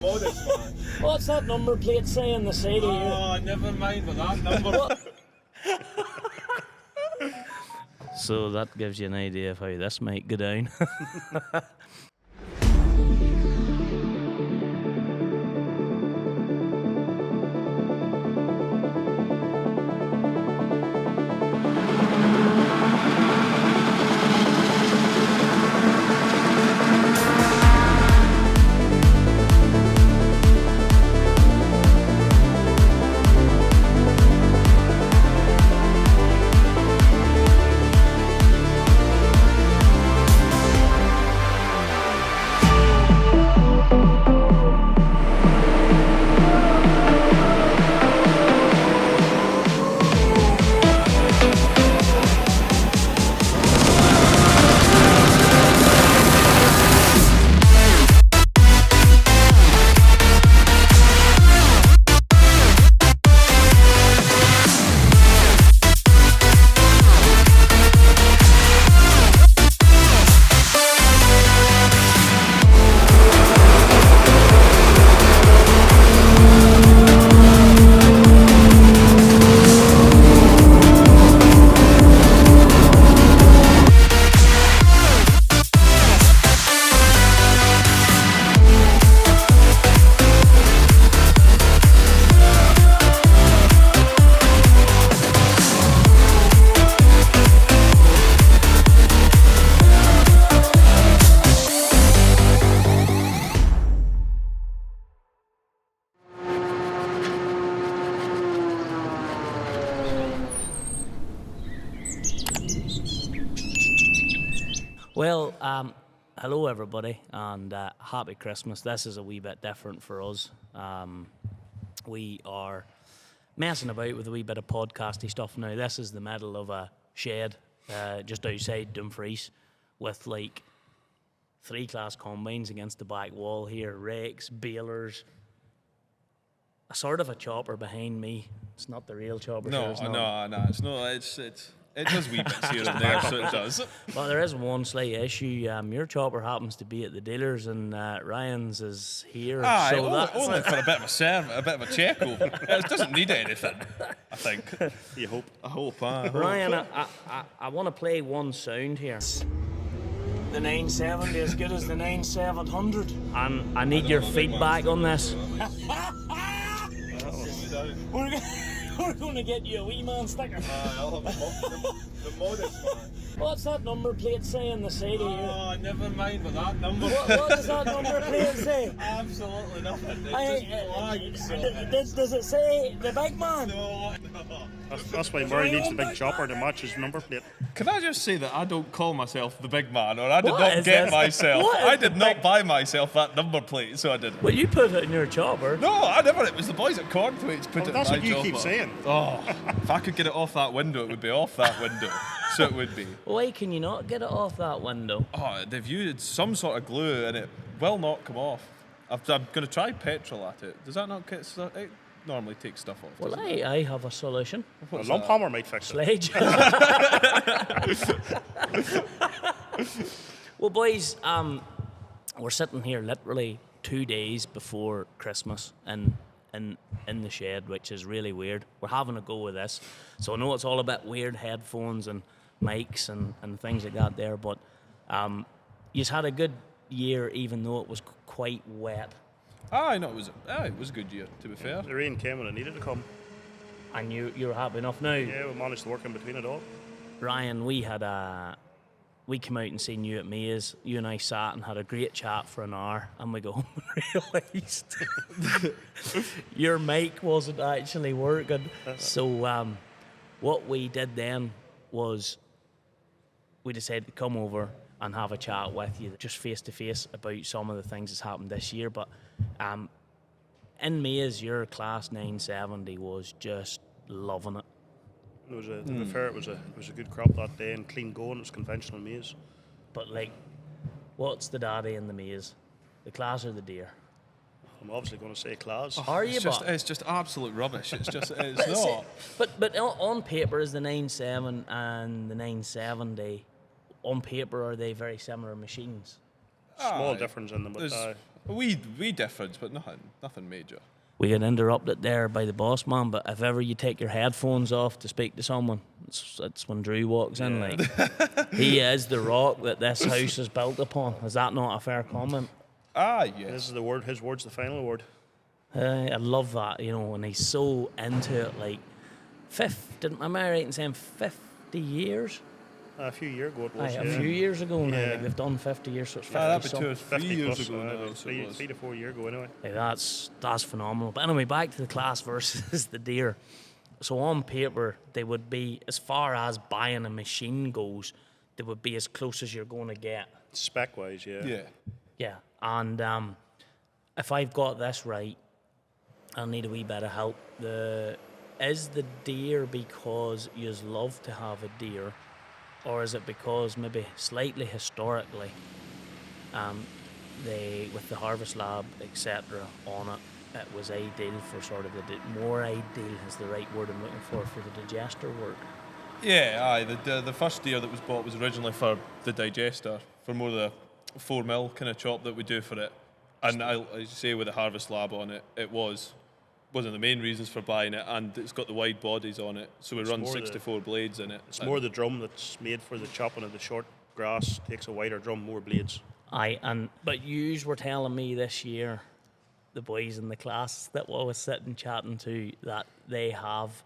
Modest, man. What's that number plate say on the side of you? Oh, never mind with that number. So that gives you an idea of how this might go down. Well, hello everybody, and happy Christmas. This is a wee bit different for us. We are messing about with a wee bit of podcasty stuff now. This is the middle of a shed just outside Dumfries with like 3 Claas combines against the back wall here, rakes, balers, a sort of a chopper behind me. It's not the real chopper. No, it's not. it's not. It does wee bits here and there, so it does. Well, there is one slight issue. Your chopper happens to be at the dealers, and Ryan's is here. Aye, so only for a bit of a check over. It doesn't need anything, I think. You hope. I hope. I hope. Ryan, I want to play one sound here. The 970 as good as the 9700. And I need your feedback on this. We're going to get you a wee man sticker. I'll have the modest, man. What's that number plate say on the side of you? Oh, never mind with that number. What does that number plate say? Absolutely nothing. It just lags. Does it say the big man? No. That's why Murray needs the big chopper to match his number plate. Can I just say that I don't call myself the big man, or I did What not is get this? myself. What is I did the not big- buy myself that number plate, so I didn't. Well, you put it in your chopper. No, I never. It was the boys at Cornthwaite's put it That's in what my you chopper. keep saying. Oh, if I could get it off that window, it would be off that window. So it would be. Why can you not get it off that window? Oh, they've used some sort of glue and it will not come off. I'm going to try petrol at it. Does that not get stuff? It normally takes stuff off. Well, doesn't it? I have a solution. A What's lump that? hammer might fix it. Sledge. Well, boys, we're sitting here literally 2 days before Christmas in the shed, which is really weird. We're having a go with this. So I know it's all a bit weird, headphones and mics and things like that there, but you've had a good year even though it was quite wet. I know it was a good year, to be fair. The rain came when it needed to come. And you're happy enough now. Yeah, we managed to work in between it all. Ryan, we came out and seen you at Mays. You and I sat and had a great chat for an hour, and we go home and realised your mic wasn't actually working. So what we did then was we decided to come over and have a chat with you, just face to face, about some of the things that's happened this year. But in Mays, your Claas 970 was just loving it. It was to be fair, it was a good crop that day and clean going. It was conventional maize. But like, what's the daddy in the Mays? The Claas or the Deere? I'm obviously going to say Claas. Are you? It's just absolute rubbish. It's not. But on paper, is the 97 and the 970, on paper, are they very similar machines? Small Aye. difference in them, but There's wee difference, but nothing major. We get interrupted there by the boss man, but if ever you take your headphones off to speak to someone, it's when Drew walks in. Like, he is the rock that this house is built upon. Is that not a fair comment? Ah, yes. This is the word. His word's the final word. I love that, and he's so into it. Like, am I right in saying 50 years? A few years ago it was. A few years ago now. Yeah. Like, we've done 50 years, so it's 50 that'd be something. 2 or 3 years ago now. So it was. 3 to 4 years ago anyway. Like, that's phenomenal. But anyway, back to the Claas versus the Deere. So on paper, they would be, as far as buying a machine goes, they would be as close as you're going to get. Spec-wise, yeah. Yeah. Yeah, and if I've got this right, I need a wee bit of help. Is the Deere because you love to have a Deere, or is it because maybe slightly historically, they, with the Harvest Lab, etc. on it, it was ideal for sort of more ideal is the right word I'm looking for the digester work. Yeah, aye. The first Deere that was bought was originally for the digester, for more the 4 mil kind of chop that we do for it. And as you say, with the Harvest Lab on it, it was one of the main reasons for buying it, and it's got the wide bodies on it, so we run 64 blades in it. It's more the drum that's made for the chopping of the short grass, takes a wider drum, more blades. But yous were telling me this year, the boys in the class that I was sitting chatting to, that they have,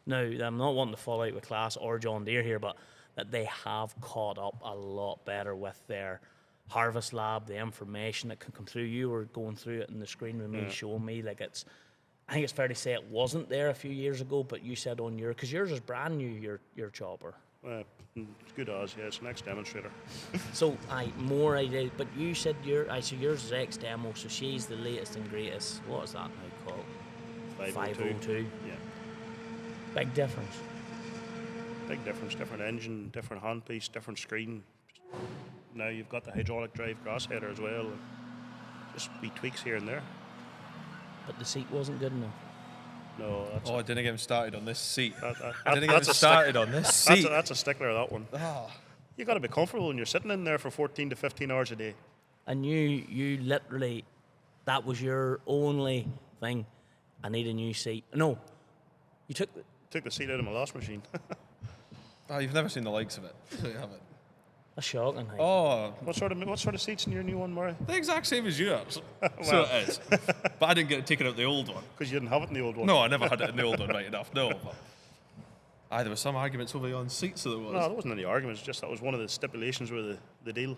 now I'm not wanting to fall out with Claas or John Deere here, but that they have caught up a lot better with their Harvest Lab, the information that can come through. You were going through it in the screen with me, showing me, like, I think it's fair to say it wasn't there a few years ago, but you said on because yours is brand new, your chopper. It's good as, yeah, it's an ex-demonstrator. So, more idea, but you said so yours is ex-demo, so she's the latest and greatest. What is that now called? 502. Yeah. Big difference. Big difference, different engine, different handpiece, different screen. Now you've got the hydraulic drive grass header as well. Just wee tweaks here and there. But the seat wasn't good enough. No, that's I didn't get him started on this seat. I didn't get him started on this seat. That's a stickler, that one. You got to be comfortable when you're sitting in there for 14 to 15 hours a day. And you literally, that was your only thing. I need a new seat. No, you took the seat out of my last machine. You've never seen the likes of it, so you haven't. That's shocking. Oh, What sort of seats in your new one, Murray? the exact same as yours. So it is. But I didn't get it taken out the old one. Because you didn't have it in the old one. No, I never had it in the old one, right enough. No. But, there were some arguments over on seats, so there was. No, there wasn't any arguments. Just that was one of the stipulations with the deal.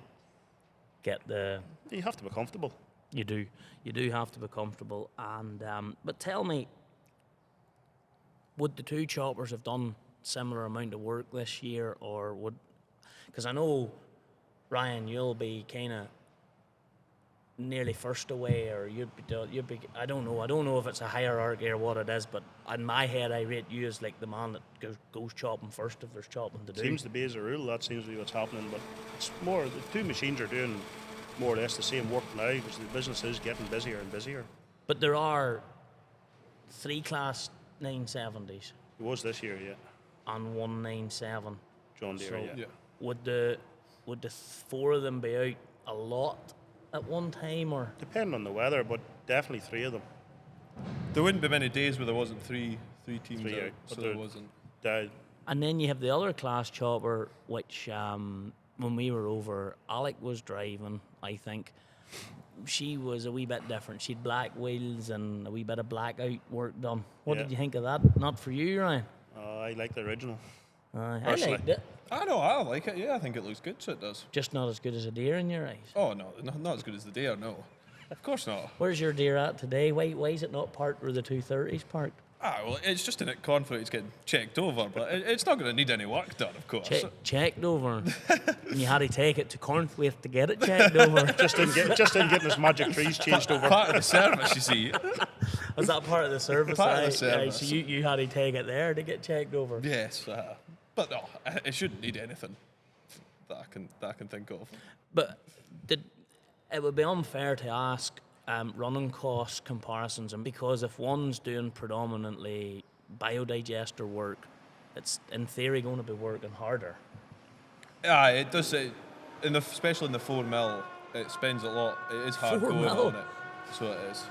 You have to be comfortable. You do have to be comfortable. And but tell me, would the two choppers have done similar amount of work this year, or would? Because I know, Ryan, you'll be kind of nearly first away, or you'd be. I don't know if it's a hierarchy or what it is, but in my head, I rate you as like the man that goes chopping first if there's chopping to do. Seems to be as a rule. That seems to be what's happening. But it's more the two machines are doing more or less the same work now because the business is getting busier and busier. But there are 3 Claas 970s. It was this year, yeah. And 197. John Deere, So yeah. would the 4 of them be out a lot at one time, or? Depending on the weather, but definitely 3 of them. There wouldn't be many days where there wasn't three teams 3 out, out. so But there wasn't. And then you have the other Claas chopper, which when we were over, Alec was driving, I think. She was a wee bit different. She'd black wheels and a wee bit of blackout work done. What did you think of that? Not for you, Ryan? I like the original. I Personally. liked it. I know, I like it. Yeah, I think it looks good, so it does. Just not as good as a Deere in your eyes. Oh, no, not as good as the Deere, no. Of course not. Where's your Deere at today? Why is it not parked where the 230's parked? Well, it's just in it confident it's getting checked over, but it's not going to need any work done, of course. Checked over. And you had to take it to Cornthwaite to get it checked over. just in getting his magic trees changed over. Part of the service, you see. Was that part of the service? Part of the service. So you had to take it there to get checked over. Yes, but no, it shouldn't need anything that I can think of. But it would be unfair to ask running cost comparisons, and because if one's doing predominantly biodigester work, it's in theory going to be working harder. Yeah, it does. Especially in the 4 mil, It spends a lot. It is hard 4 going mil. on it. So it is.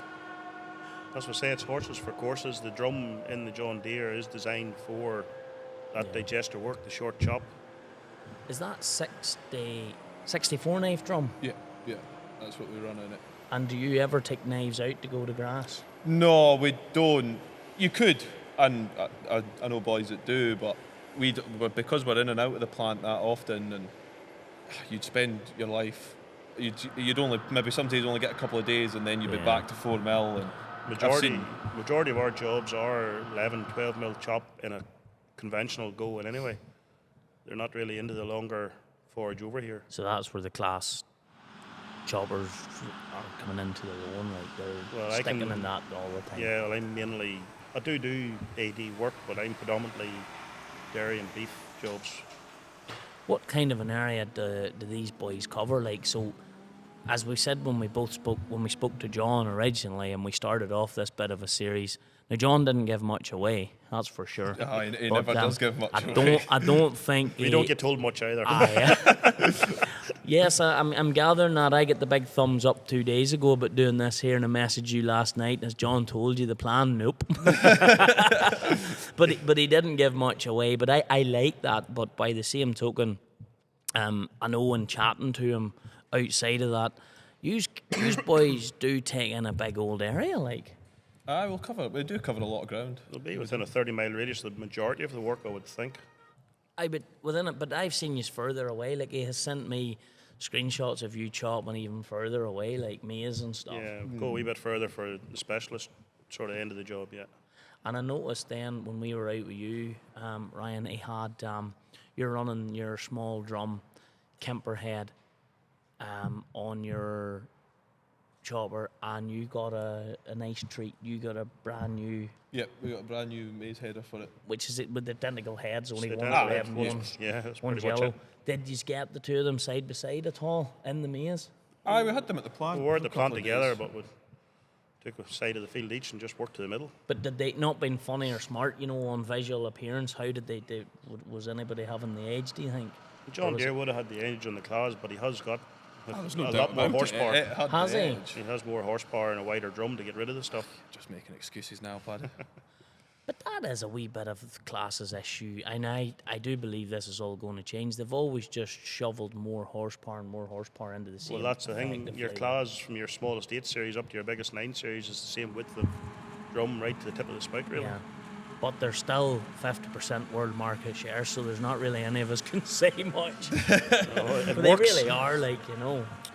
That's what I say, it's horses for courses. The drum in the John Deere is designed for that digester work, the short chop. Is that 64 knife drum? Yeah, that's what we run in it. And do you ever take knives out to go to grass? No, we don't. You could, and I know boys that do, but but because we're in and out of the plant that often, and you'd spend your life, you'd only maybe some days only get a couple of days, and then you'd be back to 4 mil. And Majority of our jobs are 11, 12 mil chop in a conventional going anyway. They're not really into the longer forage over here. So that's where the Claas choppers are coming into their own, like they're sticking in that all the time. Yeah, well, I do AD work, but I'm predominantly dairy and beef jobs. What kind of an area do these boys cover? Like, so, as we said when we spoke to John originally, and we started off this bit of a series. Now, John didn't give much away, that's for sure. He never does give much away. I don't think we don't get told much either. Yes, I'm gathering that I get the big thumbs up 2 days ago about doing this here, and I messaged you last night. As John told you, the plan, nope. but he didn't give much away. But I like that. But by the same token, I know in chatting to him outside of that, you boys do take in a big old area, like. We do cover a lot of ground. It'll be within a 30-mile radius, the majority of the work, I would think. But I've seen you further away. Like, he has sent me screenshots of you chopping even further away, like maize and stuff. Yeah, go a wee bit further for the specialist sort of end of the job, yeah. And I noticed then when we were out with you, Ryan, he had you're running your small drum Kemper head on your chopper, and you got a nice treat. You got a brand new. Yep, we got a brand new maize header for it. Which is it with the identical heads, only It's one identical red and heads, yeah, that's one's pretty much yellow. it. Did you get the two of them side by side at all in the maize? We had them at the plant. We were at for the a plant couple of together, days. but we took a side of the field each and just worked to the middle. But did they not been funny or smart, on visual appearance? How did they do? Was anybody having the edge, do you think? John Deere would have had the edge on the Claas, but he has got There's a no lot doubt more about horsepower. it. It had Has the he? edge. He has more horsepower and a wider drum to get rid of the stuff. Just making excuses now, paddy. But that is a wee bit of Claas's issue, and I do believe this is all going to change. They've always just shoveled more horsepower into the same. Well, that's the thing. effectively. Your Claas from your smallest 8 series up to your biggest 9 series is the same width of drum right to the tip of the spout, really. Yeah. But they're still 50% world market share, so there's not really any of us can say much. It But they works. really are,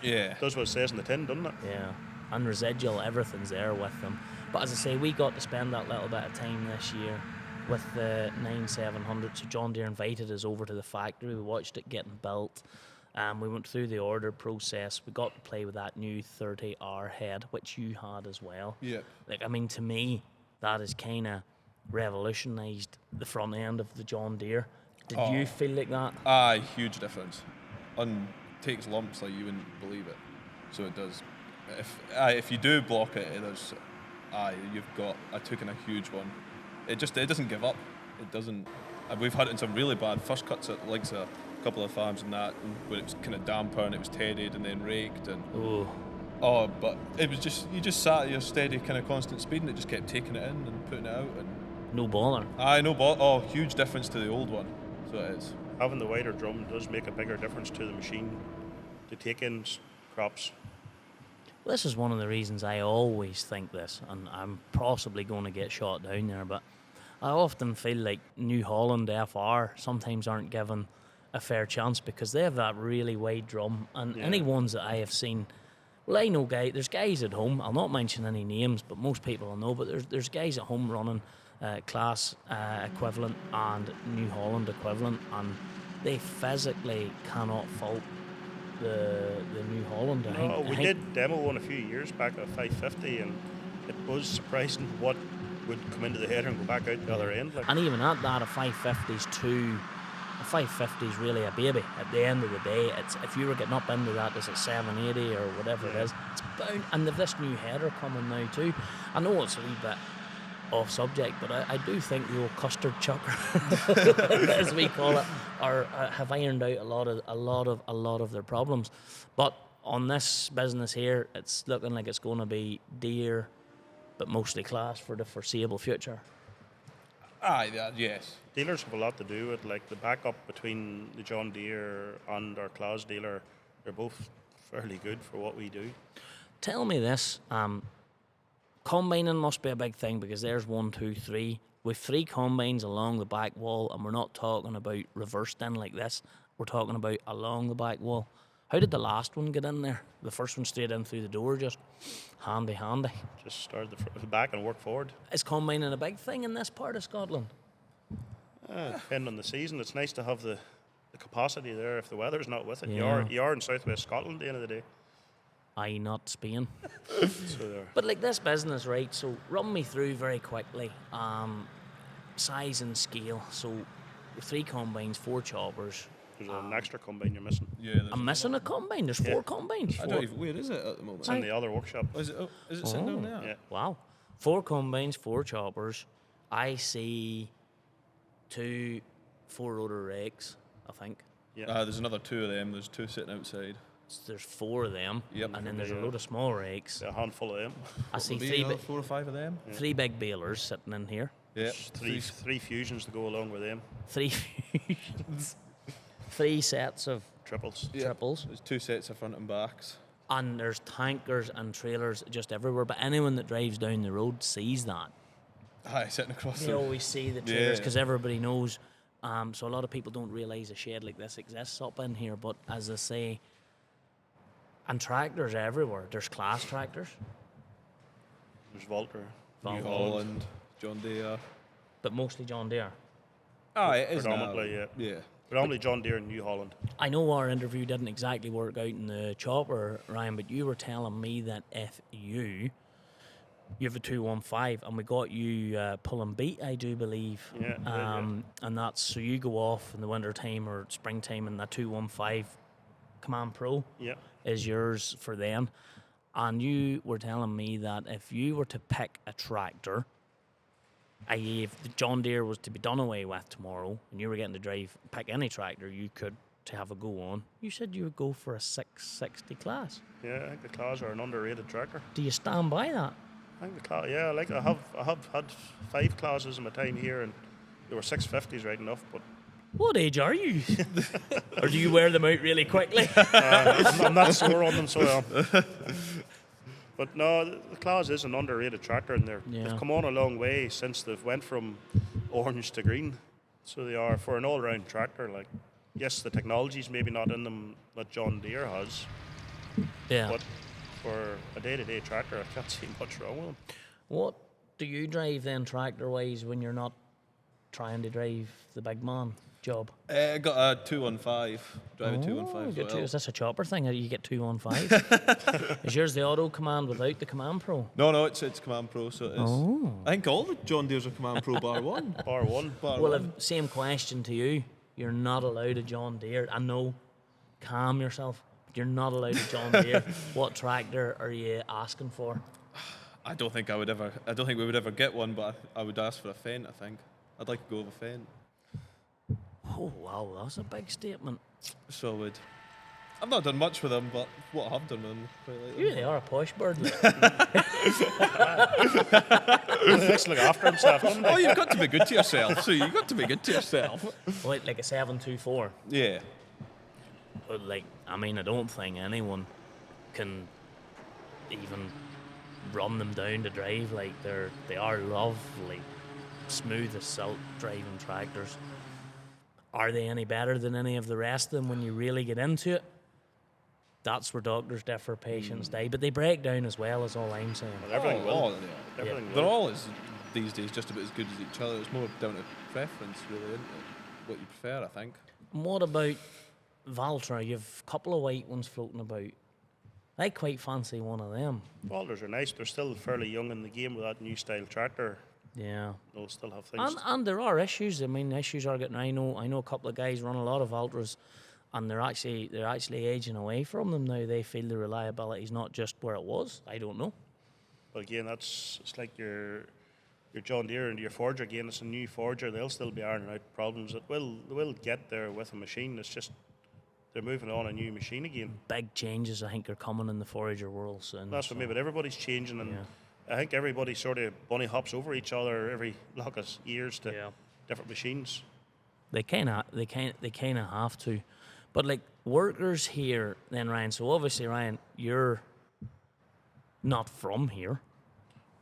Yeah. Does what it says in the tin, doesn't it? Yeah, and residual, everything's there with them. But as I say, we got to spend that little bit of time this year with the 9700. So John Deere invited us over to the factory. We watched it getting built. We went through the order process. We got to play with that new 30R head, which you had as well. Yeah. To me, that has kind of revolutionised the front end of the John Deere. Did you feel like that? Huge difference. Takes lumps like you wouldn't believe it. So it does. If you do block it, there's I took in a huge one. It doesn't give up. It doesn't. We've had it in some really bad first cuts at like a couple of farms and that, where it was kind of damper and it was tedded and then raked and. But it was just you just sat at your steady kind of constant speed and it just kept taking it in and putting it out and. No bother. No bother. Huge difference to the old one. So it is. Having the wider drum does make a bigger difference to the machine to take in crops. This is one of the reasons I always think this, and I'm possibly going to get shot down there, but I often feel like New Holland FR sometimes aren't given a fair chance because they have that really wide drum, and any ones that I have seen, well, I know there's guys at home, I'll not mention any names, but most people will know, but there's guys at home running Claas equivalent and New Holland equivalent, and they physically cannot fault the New Holland. We did demo one a few years back at 550, and it was surprising what would come into the header and go back out the other end. And even at that, a 550's a 550 is really a baby. At the end of the day, it's if you were getting up into that, is it 780 or whatever it is, it's bound. And they've this new header coming now too. I know it's a wee bit off subject, but I do think the old custard chucker, as we call it, have ironed out a lot of their problems. But on this business here, it's looking like it's going to be Deere, but mostly Claas for the foreseeable future. Aye, yes. Dealers have a lot to do with, like, the backup between the John Deere and our Claas dealer. They're both fairly good for what we do. Tell me this, combining must be a big thing, because there's 1, 2, 3. With 3 combines along the back wall, and we're not talking about reversed in like this. We're talking about along the back wall. How did the last one get in there? The first one straight in through the door, just handy. Just start the back and work forward. Is combining a big thing in this part of Scotland? Depending on the season, it's nice to have the capacity there if the weather's not with it. Yeah. You are in southwest Scotland at the end of the day. Aye, not Spain. So there. But like this business, right? So run me through very quickly. Size and scale. So 3 combines, 4 choppers. There's an extra combine you're missing. Yeah. I'm missing a combine. There's 4 combines. I don't even, where is it at the moment? It's in the other workshop. Oh, is it sitting down there? Yeah. Wow. 4 combines, 4 choppers. I see 2 4-rotor rakes, I think. Yeah. There's another 2 of them. There's 2 sitting outside. There's 4 of them. Yep. And then there's a load of small rakes. A handful of them. I see Maybe 3 another 4 or 5 of them. 3 big balers sitting in here. Yeah. Three fusions to go along with them. 3 3 sets of Triples. triples. There's 2 sets of front and backs. And there's tankers and trailers just everywhere. But anyone that drives down the road sees that. Aye, sitting across They the... always see the trailers Yeah. because everybody knows. So a lot of people don't realise a shed like this exists up in here. But as I say, and tractors everywhere. There's Claas tractors, There's Valter. New Holland, John Deere. but mostly John Deere. Aye, it is now. Predominantly, Yeah. Predominantly John Deere and New Holland. I know our interview didn't exactly work out in the chopper, Ryan, but you were telling me that if you have a 215 and we got you pull and beat, I do believe. Yeah, And that's so you go off in the winter time or springtime and that 215 Command Pro Yeah. is yours for then. And you were telling me that if you were to pick a tractor, i.e. if the John Deere was to be done away with tomorrow and you were getting to pick any tractor you could to have a go on, you said you would go for a 660 Claas. Yeah, I think the Claas are an underrated tractor. Do you stand by that? I think the Claas, yeah, like I have had 5 Claases in my time here, and they were 650s right enough, but What age are you? Or do you wear them out really quickly? I'm not sore on them, so But no, the Claas is an underrated tractor, and they've come on a long way since they've went from orange to green. So they are for an all-round tractor. Like, yes, the technology's maybe not in them that John Deere has, Yeah. but for a day-to-day tractor, I can't see much wrong with them. What do you drive then tractor-wise when you're not trying to drive the big man job? I got a 215. Drive a 215 Good as well. Is this a chopper thing? Or you get 215? Is yours the auto command without the Command Pro? No, it's Command Pro, so it is. Oh. I think all the John Deere's are Command Pro bar 1. Bar one. Bar Well, 1. same question to you. You're not allowed a John Deere. I know, calm yourself. But you're not allowed a John Deere. What tractor are you asking for? I don't think we would ever get one, but I would ask for a Fendt, I think. I'd like to go with a Fendt. Oh, wow, that's a big statement. So I would. I've not done much with them, but what I have done with them, quite like them. You really are a posh bird. Like. He likes to look after himself, doesn't he? Oh, you've got to be good to yourself. So you've got to be good to yourself. Like a 724. Yeah. But like, I mean, I don't think anyone can even run them down to drive. Like they are lovely, smooth as silk driving tractors. Are they any better than any of the rest of them when you really get into it? That's where doctors differ, patients die, but they break down as well, is all I'm saying. Well, everything will. Yeah. Everything They're will. all these days just about as good as each other. It's more down to preference, really, isn't it? What you prefer, I think. And what about Valtra? You've a couple of white ones floating about. I quite fancy one of them. Walters are nice. They're still fairly young in the game with that new style tractor. Yeah. They'll still have things. And there are issues. I mean, issues are getting. I know a couple of guys run a lot of Valtras, and they're actually aging away from them now. They feel the reliability is not just where it was. I don't know. But again, it's like your John Deere and your Forger. Again, it's a new Forger. They'll still be ironing out problems. They will get there with a machine. It's just they're moving on a new machine again. Big changes, I think, are coming in the forager world soon. That's what I mean, but everybody's changing, and I think everybody sort of bunny hops over each other every block of years to different machines. They kind of have to, but like workers here, then Ryan. So obviously, Ryan, you're not from here.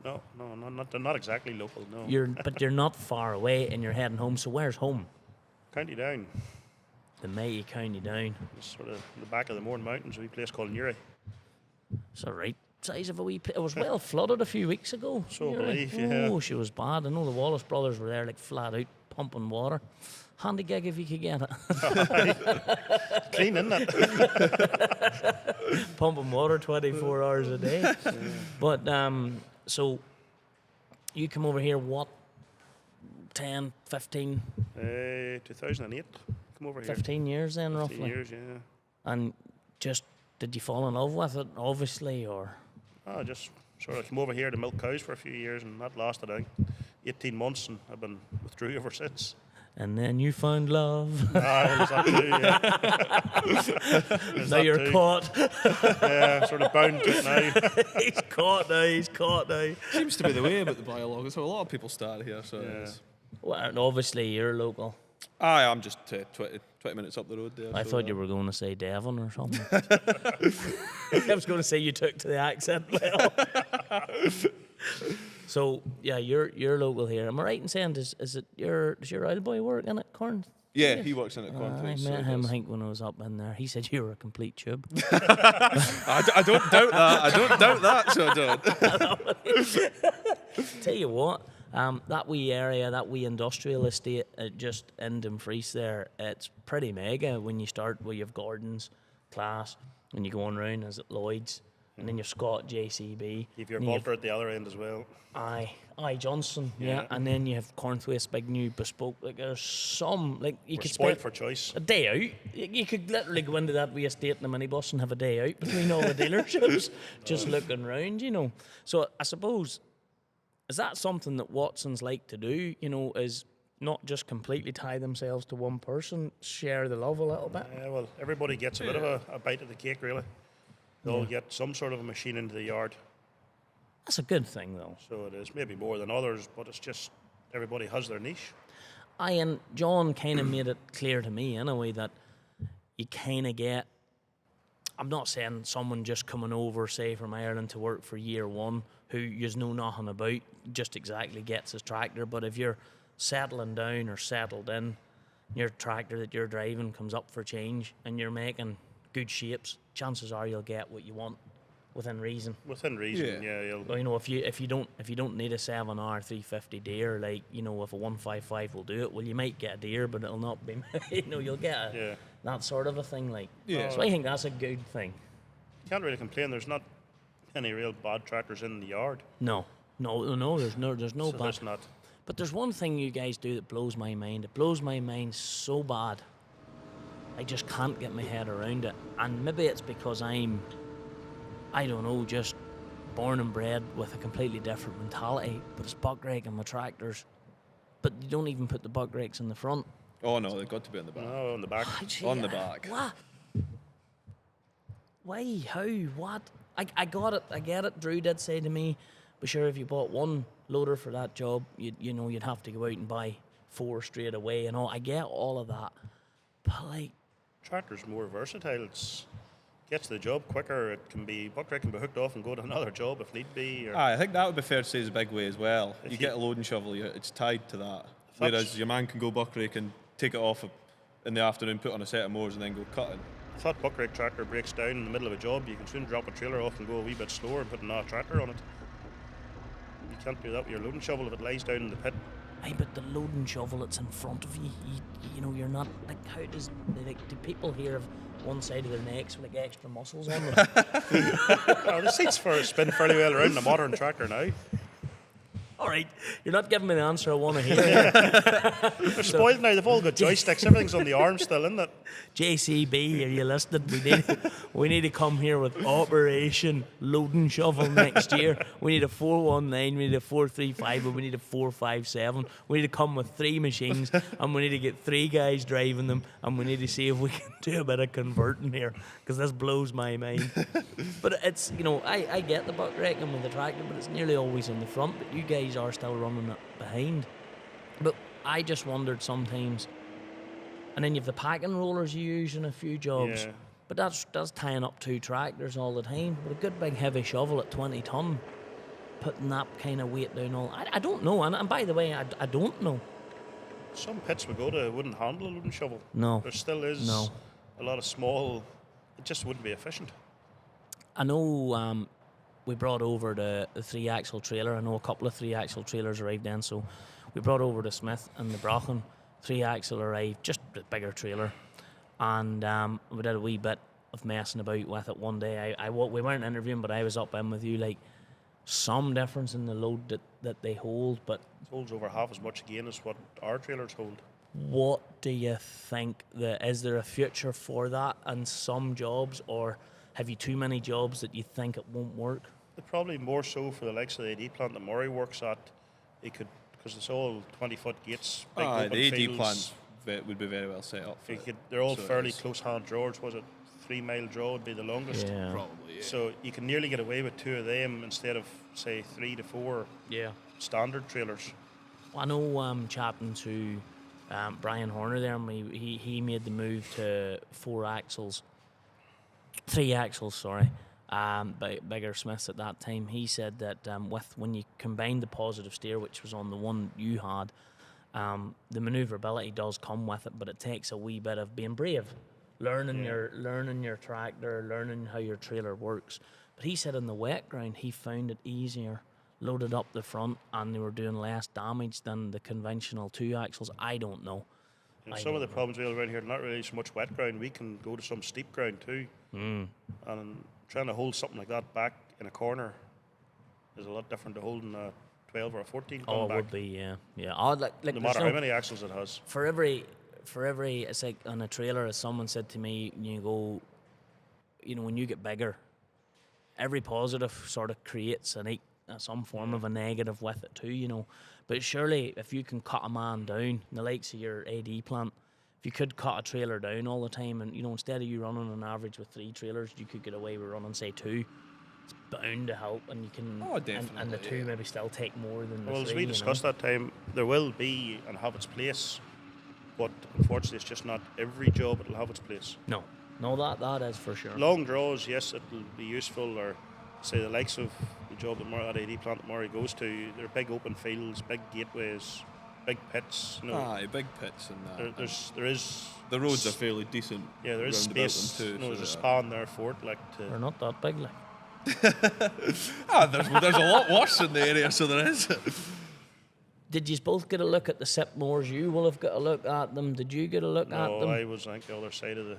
No, not exactly local. No, But you're not far away, and you're heading home. So where's home? County Down. The mighty County Down. It's sort of the back of the Mourne Mountains, a wee place called Newry. It's all right. Size of a wee pit. It was well flooded a few weeks ago. So I believe, Oh, she was bad. I know the Wallace brothers were there, like flat out pumping water. Handy gig if you could get it. Clean, isn't it? Pumping water 24 hours a day. But so you come over here, what, 10, 15? 2008. Come over here. 15 years then, 15 roughly. years, yeah. And just, did you fall in love with it, obviously, or? I just sort of came over here to milk cows for a few years, and that lasted, I think, 18 months, and I've been with Drew ever since. And then you found love. There's that too, Now you're caught. Yeah, sort of bound to it now. He's caught now. Seems to be the way about the biolog. So a lot of people start here. So Well, and obviously you're local. I'm just 20 minutes up the road there. I thought you were going to say Devon or something. I was going to say you took to the accent well. So yeah, you're local here. Am I right in saying does your old boy work in it, Corn? Yeah, he works in it. I met him, I think, when I was up in there. He said you were a complete tube. I don't doubt that. I don't doubt that. So I don't. Tell you what, that wee area, that wee industrial estate, just in Dumfries there, it's pretty mega when you start where you've Gordon's, Claas, and you go on round as at Lloyd's, and then you've Scott, JCB. You've your Bolter at the other end as well. Aye, Johnson, yeah, and then you have Cornthwaite's big new bespoke. Like there's some, like you We're could spoiled spend for choice. a day out. You could literally go into that wee estate in a minibus and have a day out between all the dealerships, just looking round, you know. So I suppose, is that something that Watsons like to do? You know, is not just completely tie themselves to one person, share the love a little bit. Yeah, well, everybody gets a bit of a bite of the cake, really. They'll get some sort of a machine into the yard. That's a good thing, though. So it is, maybe more than others, but it's just everybody has their niche. And John kind of made it clear to me, in a way, that you kind of get. I'm not saying someone just coming over, say, from Ireland to work for year one, who you know nothing about, just exactly gets his tractor. But if you're settling down or settled in, your tractor that you're driving comes up for change, and you're making good shapes, chances are you'll get what you want within reason. Within reason, yeah. Well, you know, if you don't need a 7R 350 Deere, like, you know, if a 155 will do it, well, you might get a Deere, but it'll not be. You know, you'll get that sort of a thing, like. Yeah. So I think that's a good thing. You can't really complain. There's not any real bad tractors in the yard. No. There's no So bad. there's not. But there's one thing you guys do that blows my mind. It blows my mind so bad. I just can't get my head around it. And maybe it's because I'm, I don't know, just born and bred with a completely different mentality. But it's buckraking my tractors. But you don't even put the buck rakes in the front. Oh no, they've got to be on the back. No, on the back. On the back. What? Why? How? What? I got it. I get it. Drew did say to me, but sure, if you bought one loader for that job, you'd have to go out and buy 4 straight away and all. I get all of that. But like, Tractor's more versatile. It's gets the job quicker. It can be buckrake can be hooked off and go to another job if need be. Or I think that would be fair to say is a big way as well. If You you- get a loading shovel, it's tied to that. That's- Whereas your man can go buckrake and take it off in the afternoon, put on a set of mowers, and then go cutting. if that buckrake tractor breaks down in the middle of a job, you can soon drop a trailer off and go a wee bit slower and put another tractor on it. You can't do that with your loading shovel if it lies down in the pit. aye, but the loading shovel that's in front of you, you know, you're not like. How does do people here have one side of their necks with like extra muscles on them? The seats spin fairly well around a modern tractor now. All right, you're not giving me the answer I want to hear. They're spoiled now. They've all got joysticks. Everything's on the arm still, isn't it? JCB, are you listening? We need to come here with Operation Loading Shovel next year. We need a 419, we need a 435, and we need a 457. We need to come with 3 machines, and we need to get 3 guys driving them, and we need to see if we can do a bit of converting here, because this blows my mind. But it's, I get the Buckraking with the tractor, but it's nearly always in the front, but you guys are still running it behind. But I just wondered sometimes, and then you have the packing rollers you use in a few jobs, but that's tying up 2 tractors all the time. With a good big heavy shovel at 20 ton, putting that kind of weight down I don't know, and by the way, I don't know. Some pits we go to wouldn't handle a loading shovel. No. There still is a lot of small, it just wouldn't be efficient. I know we brought over the 3-axle trailer. I know a couple of 3-axle trailers arrived then, so we brought over the Smith and the Buckraking 3-axle arrived, just a bigger trailer, and we did a wee bit of messing about with it one day. We weren't interviewing, but I was up in with you, like some difference in the load that they hold, but it holds over half as much again as what our trailers hold. What do you think? Is there a future for that in some jobs, or have you too many jobs that you think it won't work? Probably more so for the likes of the AD plant that Murray works at. It could, because it's all 20-foot gates. Big open the AD fields. plant would be very well set up. They're all fairly close hand drawers. Was it 3-mile draw would be the longest? Yeah. Probably, yeah. So you can nearly get away with 2 of them instead of, say, 3 to 4 standard trailers. I know chatting to Brian Horner there, and he made the move to 3 axles, sorry, bigger Smiths at that time. He said that when you combine the positive steer, which was on the one you had, the manoeuvrability does come with it, but it takes a wee bit of being brave, learning your tractor, learning how your trailer works. But he said in the wet ground he found it easier, loaded up the front, and they were doing less damage than the conventional 2 axles. I don't know. Some of the problems we have around here are not really so much wet ground. We can go to some steep ground too. And trying to hold something like that back in a corner is a lot different to holding a 12 or a 14 ton Oh, it back. would be, yeah. Oh, like No matter how many axles it has. For every, it's like on a trailer, as someone said to me, when you get bigger, every positive sort of creates some form of a negative with it too, But surely, if you can cut a man down, the likes of your AD plant, if you could cut a trailer down all the time, and instead of you running on average with 3 trailers, you could get away with running, say, 2. It's bound to help, and you can. Oh, definitely. And the 2 maybe still take more than the 3. Well, as we discussed that time, there will be and have its place, but unfortunately, it's just not every job it'll have its place. No, that is for sure. Long draws, yes, it'll be useful, or say the likes of the job that AD plant that Murray goes to. They're big open fields, big gateways, big pits. Big pits and that. There is the roads are fairly decent. Yeah, there is space. Them too, there's a span there for it. They're not that big, like. There's a lot worse in the area, so there is. Did you both get a look at the Sipmores? You will have got a look at them. Did you get a look at them? No, I was, the other side of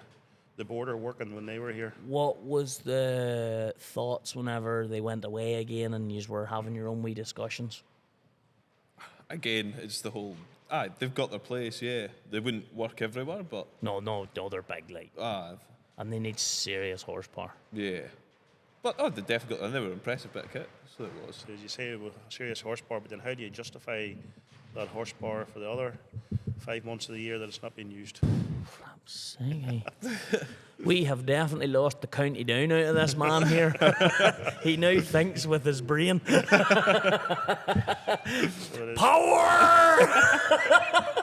the border working when they were here. What was the thoughts whenever they went away again and you were having your own wee discussions? Again, it's the whole... they've got their place, yeah. They wouldn't work everywhere, but... No, they're big, like. And they need serious horsepower. Yeah. But, they definitely got... They were an impressive bit of kit, so it was. So as you say, with serious horsepower, but then how do you justify that horsepower for the other 5 months of the year that it's not being used? We have definitely lost the county down out of this man here. He now thinks with his brain. Power!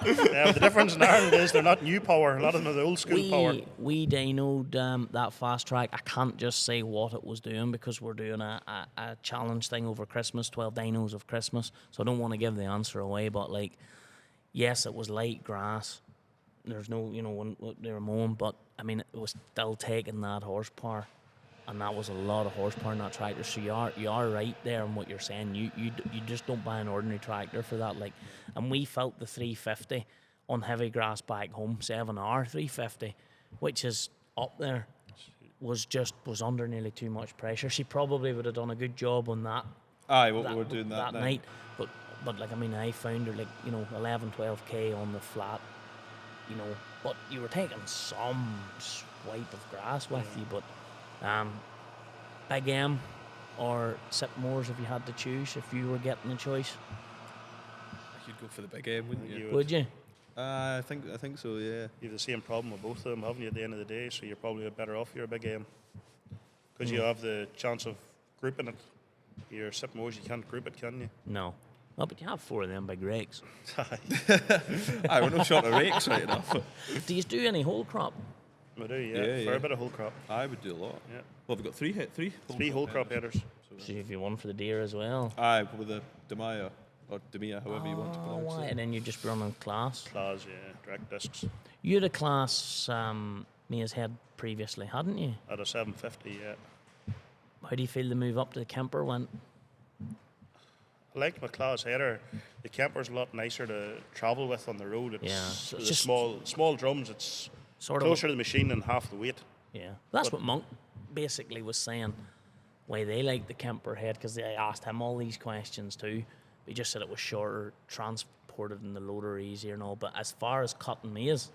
The difference in Ireland is they're not new power. A lot of them are the old school power. We dynoed that fast track. I can't just say what it was doing because we're doing a challenge thing over Christmas, 12 dynos of Christmas. So I don't want to give the answer away, but yes, it was light grass. There's no, when they were mowing, but I mean, it was still taking that horsepower, and that was a lot of horsepower in that tractor. So you are right there in what you're saying. You just don't buy an ordinary tractor for that. And we felt the 350 on heavy grass back home, 7R 350, which is up there, was under nearly too much pressure. She probably would have done a good job on that. We were doing that night. But but like, I mean, I found her like, 11, 12K on the flat, but you were taking some swipe of grass with you, but Big M or Sipmores if you had to choose, if you were getting a choice. You'd go for the big M, wouldn't you? Would you? I think so, yeah. You have the same problem with both of them, haven't you, at the end of the day? So you're probably better off your big M. Because you have the chance of grouping it. Your Sipmores, you can't group it, can you? No. Oh, but you have 4 of them big rakes. I we're not short of rakes right enough. Do you do any whole crop? We do, yeah. Fair bit of whole crop. I would do a lot. Yeah. Well, we've got three whole crop headers. So if you one for the deer as well. Aye, with the Demia, or Demia, however you want to pronounce Why? it. And then you just run on Claas. Claas, yeah, direct discs. You had a Claas Maze head previously, hadn't you? At a 750, yeah. How do you feel the move up to the camper went? I like my Claas header. The camper's a lot nicer to travel with on the road. So It's it's just small drums. It's sort closer to the machine than half the weight. Yeah, that's what Monk basically was saying. Why they liked the camper head, because they asked him all these questions too. He just said it was shorter, transported in the loader easier and all. But as far as cutting maize,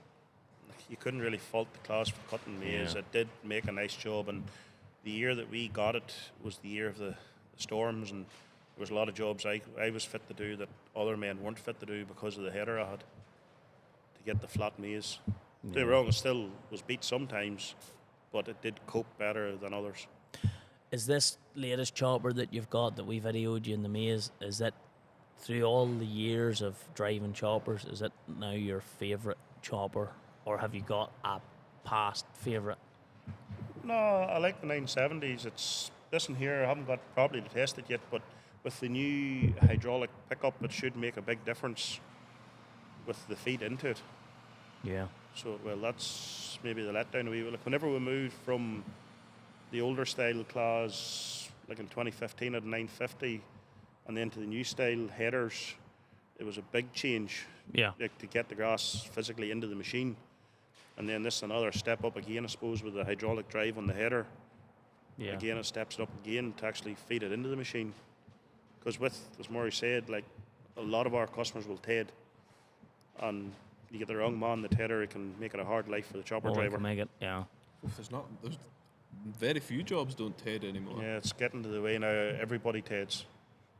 You couldn't really fault the Claas for cutting maize. Yeah. It did make a nice job, and the year that we got it was the year of the storms, and there was a lot of jobs I was fit to do that other men weren't fit to do because of the header I had to get the flat maize. Don't get me wrong, it still was beat sometimes, but it did cope better than others. is this latest chopper that you've got that we videoed you in the maze, is that through all the years of driving choppers, is it now your favourite chopper, or have you got a past favourite? No, I like the 970s. It's this one here, I haven't got properly to test it yet, but with the new hydraulic pickup, it should make a big difference with the feed into it. Yeah. So, well, that's maybe the letdown a wee bit. Like, whenever we moved from the older style Claas, like in 2015 at 950, and then to the new style headers, it was a big change. Yeah. Like, to get the grass physically into the machine. And then this is another step up again, I suppose, with the hydraulic drive on the header. Yeah. Again, it steps it up again to actually feed it into the machine. Because with, as Murray said, like, a lot of our customers will TED, and you get the wrong man, the TEDer, it can make it a hard life for the chopper Oh, I driver. can make it, yeah. There's very few jobs don't TED anymore. Yeah, it's getting to the way now everybody TEDs,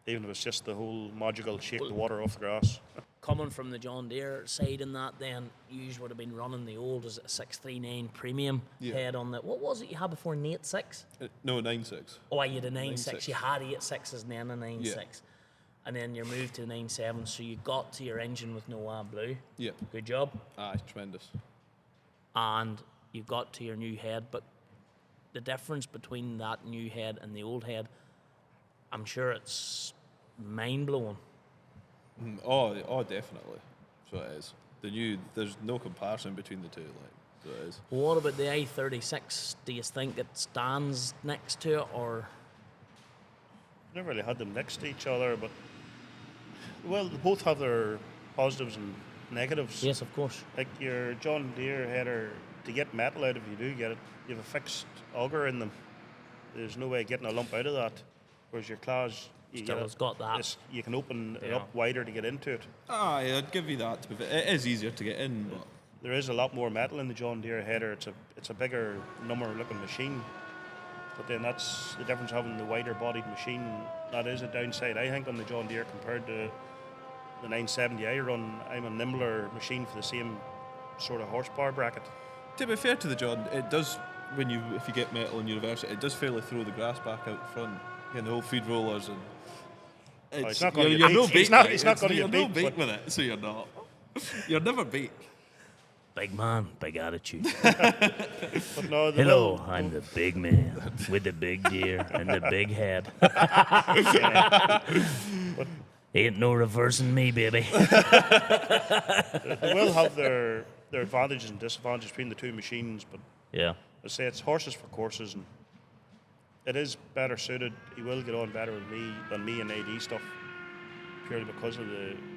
even if it's just the whole magical shake the water off the grass. Coming from the John Deere side in that, then you would have been running the old, is it a 639 premium head on the, what was it you had before, an 8.6? No, 9.6. Oh, you had a 9.6. 9.6. You had 8.6s and then a 9.6. Yeah. And then you moved to the 9.7, so you got to your engine with no blue. Yep. Good job. Aye, tremendous. And you got to your new head, but the difference between that new head and the old head, I'm sure it's mind-blowing. Oh, definitely. So it is. There's no comparison between the two. Like, so it is. What about the i36? Do you think it stands next to it, or? Never really had them next to each other, but, well, they both have their positives and negatives. Yes, of course. Like your John Deere header, to get metal out, if you do get it, you have a fixed auger in them. There's no way of getting a lump out of that. Whereas your Claas, It's got that. you can open it Yeah. up wider to get into it. Aye, I'd give you that. To be fair. It is easier to get in, but There is a lot more metal in the John Deere header. It's a bigger number looking machine. But then that's the difference having the wider bodied machine. That is a downside, I think, on the John Deere compared to the 970 I run. I'm a nimbler machine for the same sort of horsepower bracket. to be fair to the John, it does if you get metal in university, it does fairly throw the grass back out front. And the whole feed rollers and It's not gonna get you're beat. no He's bait. not- mate. he's not gonna You're get no beat, bait but- with it, so you're not. You're never bait. Big man, big attitude. But no, the Hello, I'm the big man with the big deer and the big head. Ain't no reversing me, baby. They will have their advantages and disadvantages between the two machines, but Yeah. I say it's horses for courses, and it is better suited. He will get on better with me than me in AD stuff, purely because of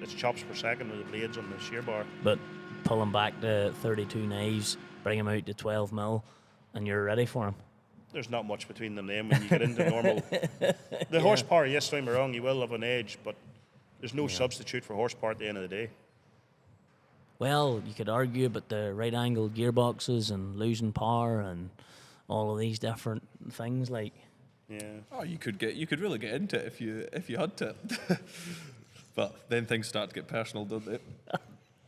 its chops per second with the blades on the shear bar. But pulling back the 32 knives, bring them out to 12 mil, and you're ready for them. There's not much between them then when you get into normal. The horsepower, yes, don't get me wrong, you will have an edge, but There's no substitute for horsepower at the end of the day. Well, you could argue about the right-angled gearboxes and losing power and all of these different things. Like, Yeah. Oh, you could really get into it if you had to. But then things start to get personal, don't they?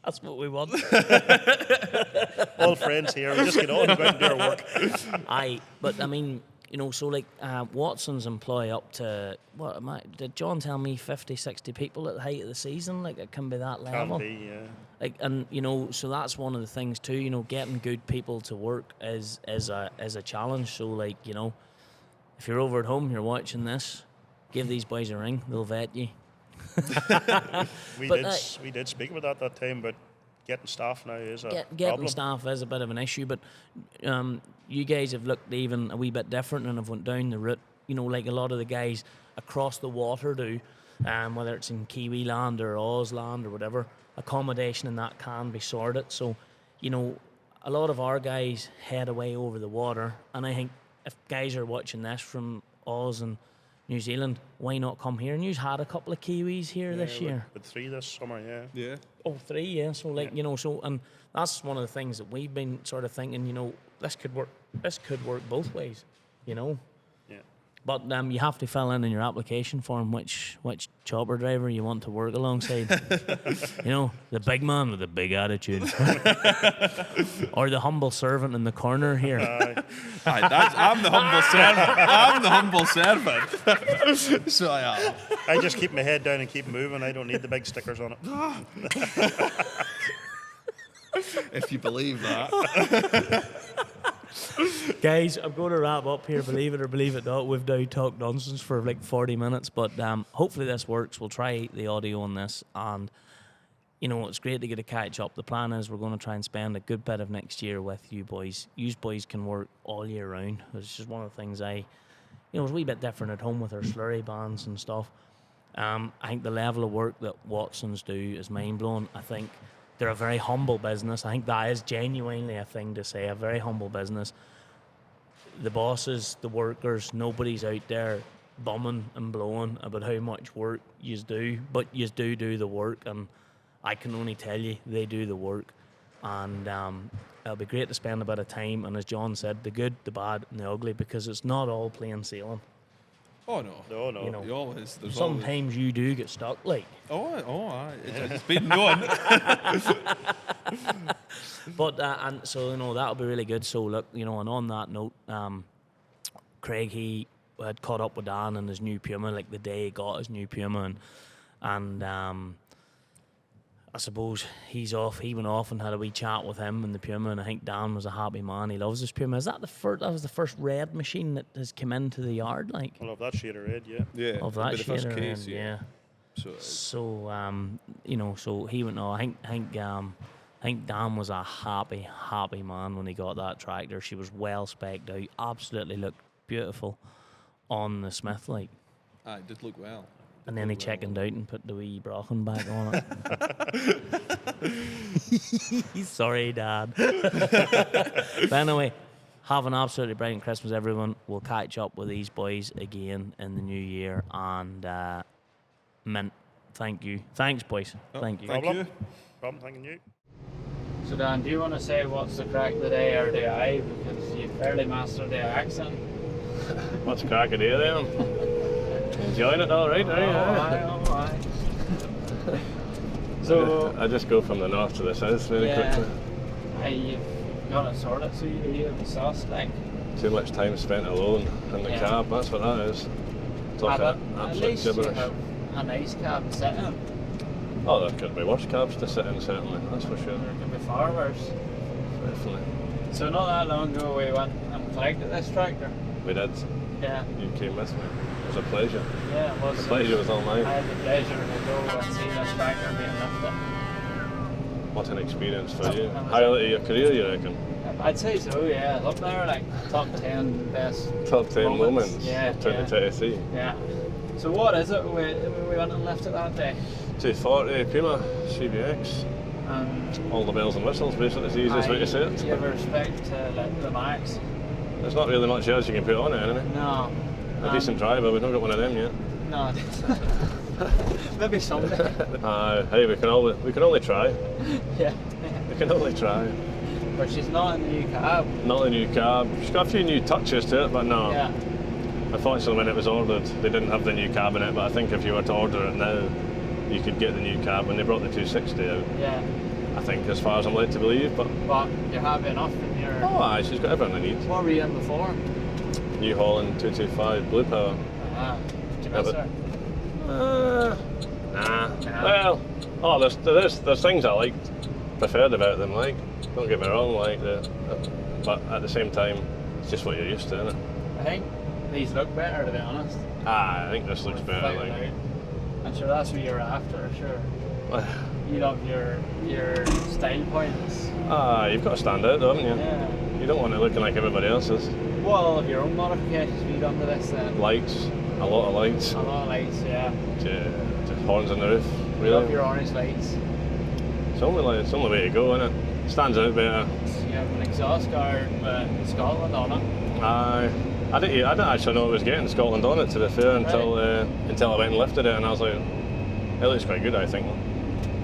that's what we want. All friends here. We just get on and go out and do our work. But I mean, so like Watson's employ up to, did John tell me 50, 60 people at the height of the season? Like, it can be that level. Can be, yeah. Like, and so that's one of the things too. Getting good people to work is a challenge. So like, if you're over at home, you're watching this, give these boys a ring. They'll vet you. We did speak about that time, but getting staff now is a getting problem. staff is a bit of an issue. But you guys have looked even a wee bit different and have went down the route. Like a lot of the guys across the water do, whether it's in Kiwi land or Oz land or whatever. Accommodation and that can be sorted. So, a lot of our guys head away over the water, and I think if guys are watching this from Oz and New Zealand, why not come here? And you've had a couple of Kiwis here this year. With 3 this summer, yeah. Yeah. Oh, 3, yeah. So like, and that's one of the things that we've been sort of thinking, this could work both ways, Yeah. But you have to fill in your application form which chopper driver you want to work alongside. The big man with the big attitude, or the humble servant in the corner here. I'm the humble servant. So I am. I just keep my head down and keep moving. I don't need the big stickers on it. If you believe that. Guys, I'm going to wrap up here. Believe it or believe it not, we've now talked nonsense for like 40 minutes, but hopefully this works. We'll try the audio on this, and it's great to get a catch up. The plan is we're going to try and spend a good bit of next year with you boys. You boys can work all year round. It's just one of the things it's a wee bit different at home with our slurry bands and stuff. I think the level of work that Watsons do is mind-blowing. I think they're a very humble business. I think that is genuinely a thing to say, a very humble business. The bosses, the workers, nobody's out there bumming and blowing about how much work yous do, but yous do the work, and I can only tell you they do the work. And it'll be great to spend a bit of time, and as John said, the good, the bad, and the ugly, because it's not all plain sailing. Oh no. No. You always, there's Sometimes you do get stuck, like. It's been known. But and so that'll be really good. So look, and on that note, Craig, he had caught up with Dan and his new Puma like the day he got his new Puma, and I suppose he's off. He went off and had a wee chat with him and the Puma, and I think Dan was a happy man. He loves his Puma. Is that that was the first red machine that has come into the yard, like? Well, of that shade of red, yeah. Yeah. Of that the first shade, case, yeah. So So he went on. I think Dan was a happy man when he got that tractor. She was well spec'd out, absolutely looked beautiful on the Smith, like. It did look well. And then he chickened out and put the wee Brocken back on it. Sorry, Dad. But anyway, have an absolutely brilliant Christmas, everyone. We'll catch up with these boys again in the new year. And Mint, thank you. Thanks, boys. Thank you. Problem, thanking you. So Dan, do you want to say what's the crack today, or do I? Because you fairly mastered the accent. What's the crack of day then? Enjoying it all right, are you? Aye. So I just go from the north to the south really quickly. You've got it sorted, so you leave the sauce like. Too much time spent alone in the cab, that's what that is. Talking At absolute least you gibberish. have a nice cab to sit in. Oh, there could be worse cabs to sit in, certainly, that's for sure. There could be far worse. Definitely. So not that long ago we went and collected this tractor. We did. Yeah. You came with me. It was a pleasure. Yeah, it was. The pleasure was all mine. I had the pleasure to go and see this tractor being lifted. What an experience for you. That was Highlight of your career, you reckon? I'd say so, yeah. Up there, like top 10 best. Top 10 moments Yeah, of 2023. Yeah. So what is it we went and lifted that day? 240 Puma CBX. All the bells and whistles, basically, is the easiest way to say it. Do you ever respect like the Max? There's not really much else you can put on it, anyway. No. A decent driver, we've not got one of them yet. No. Maybe someday. Hey, we can only try. Yeah. We can only try. But she's not in the new cab. Not a new cab. She's got a few new touches to it, but no. Yeah. Unfortunately, when it was ordered, they didn't have the new cab in it. But I think if you were to order it now, you could get the new cab. When they brought the 260 out, Yeah. I think, as far as I'm led to believe. But you're happy enough in your... oh, aye, she's got everything I need. What were you in before? New Holland 225 Blue Power. Did you miss but- her? Nah. Nah. Well, there's things I liked, preferred about them. Like, don't get me wrong, like but at the same time, it's just what you're used to, isn't it? I think these look better, to be honest. I think this looks better. Flat Like, out. I'm sure that's what you're after, sure. You love your style points. you've got to stand out, though, haven't you? Yeah. You don't want it looking like everybody else's. What all of your own modifications have you done to this then? Lights, a lot of lights, A lot of lights, yeah. to horns on the roof. You love Really, your orange lights. it's the only way to go, isn't it? Stands out better. You have an exhaust guard with Scotland on it. I didn't actually know it was getting Scotland on it, to be fair, until I went and lifted it, and I was like, it looks quite good, I think.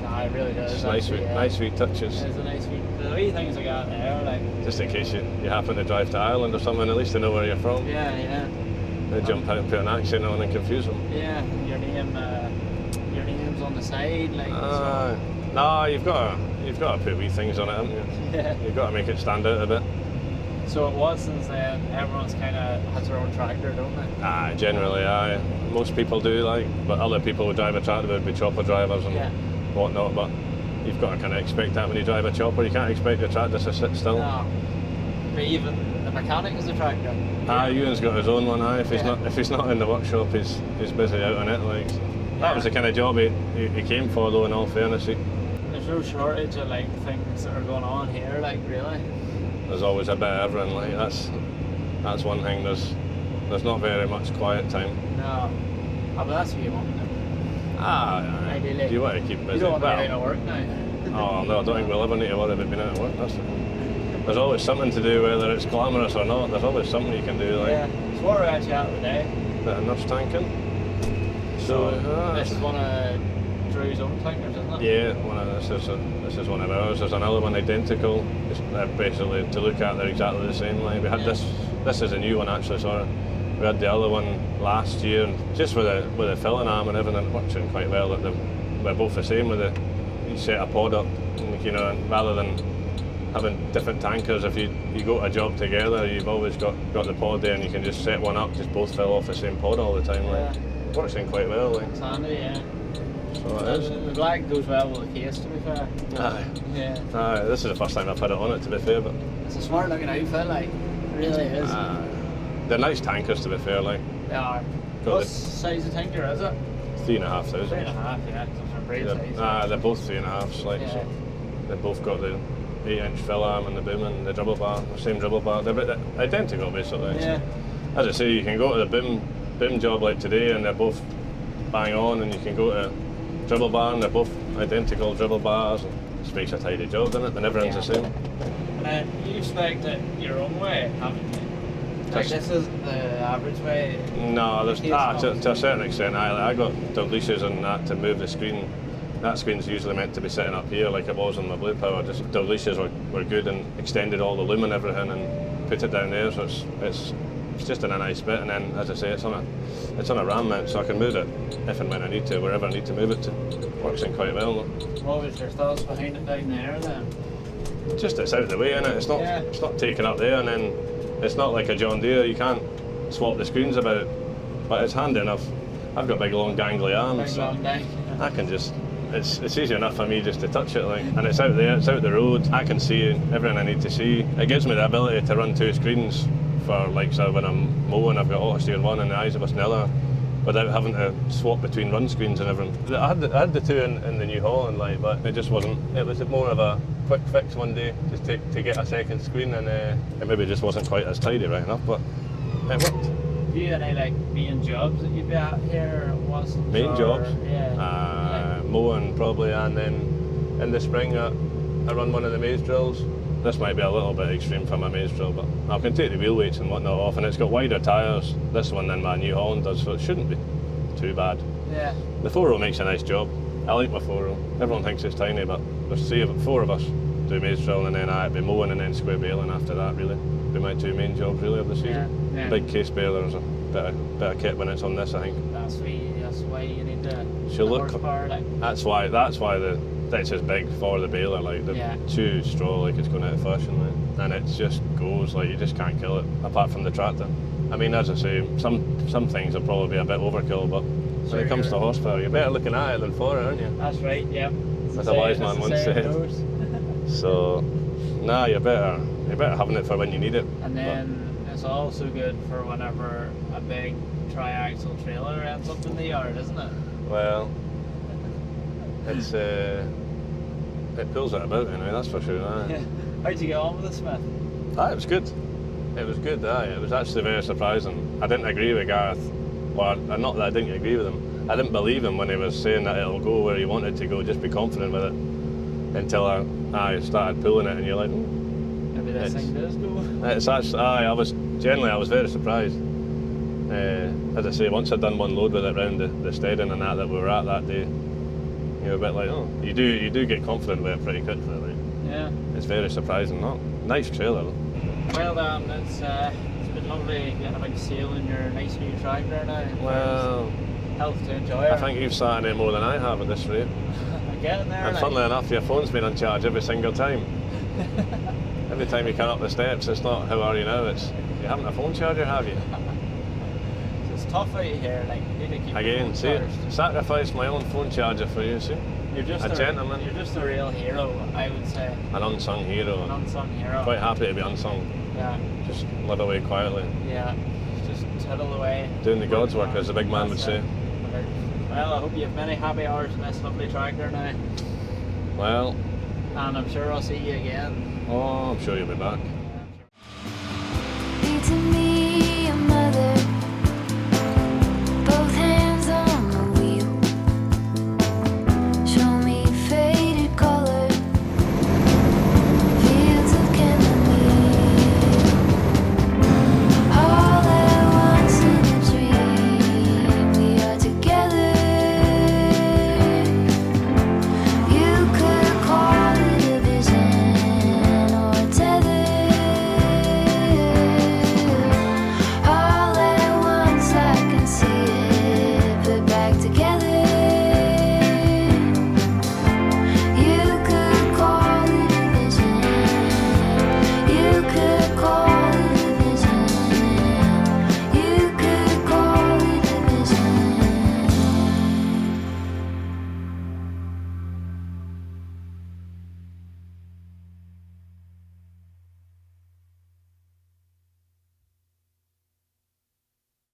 Nah, it really does. Just actually, nice sweet touches. It's a nice wee... The wee things I got there, like... Just in case you happen to drive to Ireland or something, at least they know where you're from. Yeah. They jump out and put an accent on and confuse them. Yeah, your name's on the side, like... so, No, you've got to put wee things on it, haven't you? yeah. You've got to make it stand out a bit. So it was since then, everyone's kind of has their own tractor, don't they? Generally, most people do, like, but other people who drive a tractor would be chopper drivers and Yeah. whatnot, but you've got to kind of expect that when you drive a chopper. You can't expect your tractor to sit still. No. But even the mechanic is a tractor. Ewan's got his own one. If he's Yeah. not in the workshop, he's busy out on it. Like, that was the kind of job he came for, though. In all fairness, There's no shortage of like things that are going on here, like really. there's always a bit of everything. Like, that's one thing. There's not very much quiet time. No. But that's what you want. Ideally. You want to keep busy. You don't want to Well, be out of work now. oh no, I don't think we'll ever need to worry about being out of work. There's always something to do, whether it's glamorous or not. There's always something you can do, like Yeah. So what we're actually at today. bit of nurse tanking. So This is one of Drew's own tankers, isn't it? yeah, this is one of ours. There's another one identical. It's basically to look at, they're exactly the same. Like, we had Yeah. this is a new one actually. Sorry, we had the other one last year, and just with the filling arm and everything, it works in quite well. That they're both the same with you set a pod up, and, you know, and rather than having different tankers, if you go to a job together, you've always got the pod there, and you can just set one up, just both fill off the same pod all the time. Like, Yeah. works in quite well. Like, It's handy, yeah. so it is. The black goes well with the case, to be fair. Aye. Yeah. This is the first time I've had it on it, to be fair, but It's a smart looking outfit, like. It really is. they're nice tankers, to be fair. Like, They are. Got What the- size of tanker is it? 3,500. 3.5, yeah. Those are great size. They're both 3.5s. Like, Yeah. so they've both got the 8-inch fill arm and the boom and the dribble bar, the same dribble bar. They're identical, basically. Yeah. As I say, you can go to the boom job like today, and they're both bang on, and you can go to dribble bar, and they're both identical dribble bars. And it makes a tidy job, doesn't it? And everything's the same. And you spec it your own way, haven't you? Like, this is the average way. No, there's Case box. to a certain extent. I got dog leashes and that to move the screen. That screen's usually meant to be sitting up here like it was on my Blue Power. Just dog leashes were good and extended all the loom and everything and put it down there. So it's just in a nice bit. And then, as I say, it's on a ram mount, so I can move it if and when I need to, wherever I need to move it to. Works in quite well. What was your thoughts behind it down there then? Just it's out of the way, innit? It's not Yeah. it's not taken up there, and then it's not like a John Deere. You can't swap the screens about, but it's handy enough. I've got big long gangly arms, Big so long day. I can just. It's easy enough for me just to touch it, like, and it's out there. It's out the road. I can see everything I need to see. It gives me the ability to run two screens for, like, so when I'm mowing, I've got auto steer one and the eyes of a Snella, without having to swap between run screens and everything. I had the two in the New Holland, like, but it just wasn't. It was more of a quick fix one day, just to get a second screen, and it maybe just wasn't quite as tidy right enough, but it worked. Do you have any like main jobs that you'd be at here? Main jobs? Yeah. Mowing probably, and then in the spring I run one of the maize drills. This might be a little bit extreme for my maize drill, but I can take the wheel weights and whatnot off, and it's got wider tyres, this one, than my New Holland does, so it shouldn't be too bad. Yeah. The 4-row makes a nice job. I like my 4-row. Everyone thinks it's tiny, but there's 4 of us do maize drilling, and then I'd be mowing and then square baling after that, really. Be my 2 main jobs, really, of the season. Yeah. Big case baler is a bit of kit when it's on this, I think. That's why you need the look, horsepower. Like. That's why it's as big for the baler, like the chew straw like it's going out of fashion, like, and it just goes, like you just can't kill it, apart from the tractor. I mean, as I say, some things will probably be a bit overkill, but when it comes to horsepower, you're better looking at it than for it, aren't you? That's right, yeah. As a wise man once said. So, nah, you're better having it for when you need it. And then it's also good for whenever a big tri-axle trailer ends up in the yard, isn't it? Well, it's it pulls it about anyway, that's for sure. Yeah. How'd you get on with the Smith? It was good. It was good, it was actually very surprising. I didn't agree with Gareth. Well, not that I didn't agree with him. I didn't believe him when he was saying that it'll go where he wanted to go, just be confident with it. Until I started pulling it, and you're like, maybe this thing does go. It's actually, I was very surprised. As I say, once I'd done one load with it round the steading and that we were at that day, you're a bit like, oh, you do get confident with it pretty quickly. Like. Yeah. It's very surprising. Nice trailer though. Well done. It's been lovely getting a big sail in your nice new tractor now. Well, health to enjoy it. I think you've sat in it more than I have at this rate. I'm getting there. And funnily enough, your phone's been on charge every single time. Every time you come up the steps, it's not how are you now, it's you haven't a phone charger, have you? So it's tough out here, like you need to keep again, see, charged. Sacrifice my own phone charger for you, see? You're just a gentleman. You're just a real hero, I would say. An unsung hero. An unsung hero. Quite happy to be unsung. Yeah. Just live away quietly. Yeah. Just tiddle away. Doing the God's work, as the big man would say. Well, I hope you have many happy hours in this lovely tractor now. Well. And I'm sure I'll see you again. Oh, I'm sure you'll be back.